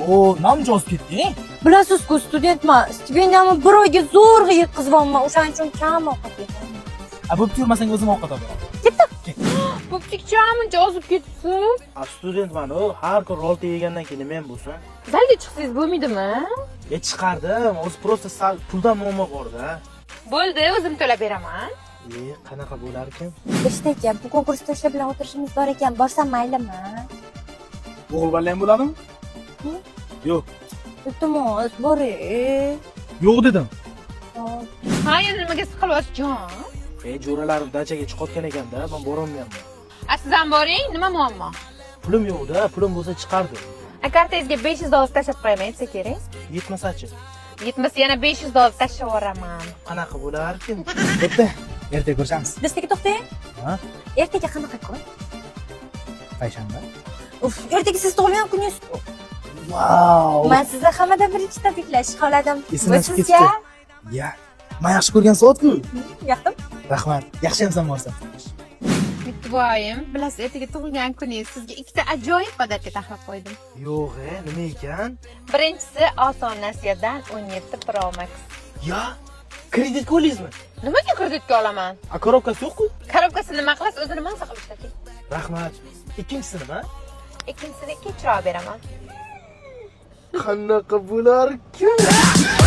O, namcha ozib ketding? Bilasiz-ku, studentman. Stipendiyamni bir oyga zo'rg'a yetkazyapman. O'shaning uchun kam ovqat yeyman. Bo'pti, yurmasang o'zim ovqat olib beraman. Bo'pti, muncha ozib ketibsiz. Studentman u, har kun rolta yegandan keyin men bo'lsin. Zalga chiqsangiz bo'lmaydimi? Chiqardim, o'zi просто sal puldan muammo bor-da. Bo'ldi, o'zim to'lab beraman. Qanaqa bo'lar ekan? Ishda ekan, bu konkursda ishlar bilan o'tirishimiz bor ekan. Borsam maylimi? O'g'il bola ham bo'ladimi? Yo'q. Iltimos, boring. Yo'q dedim. Ha, endi nimaga siqilyapsiz, jon? Jo'ralarim dachaga chiqayotgan ekanda, men borolmayapman. Siz ham boring, nima muammo? Pulim yo'q-da, pulim bo'lsa chiqardim. Kartangizga $500 tashlab qo'yaman, aytsa kerak. Yetmasachi? Yetmasa yana $500 tashlab yuboraman. Qanaqa bo'larkin? Bo'pti, ertaga ko'rishamiz. Do'stga to'xtang. Ha? Ertaga qanaqa kun? Payshanba. Ertaga siz tug'ilgan kuningiz. Vau! Men sizni hammadan birinchi tabriklashni xohladim. Esimdan chiqib ketdi. Ya, men yaxshi ko'rgan soat-ku. Yoqdim. Rahmat. Yaxshi hamsan borsan. Mitvoyim, bilasiz, ertaga tug'ilgan kuningiz sizga ikkita ajoyib podarka taklif qo'ydim. Yo'q, nima ekan? Birinchisi Oson Nasirdan 17 Pro Max. Ya, kreditga olasizmi? Nimaga kreditga olaman? A korobkasi yo'q-ku? Korobkasini nima qilasiz, o'zini nima qilib ishlating? Rahmat. Ikkinchisi nima? Ikkinchisini kechroq beraman. Qanaqa bo'lar ekan?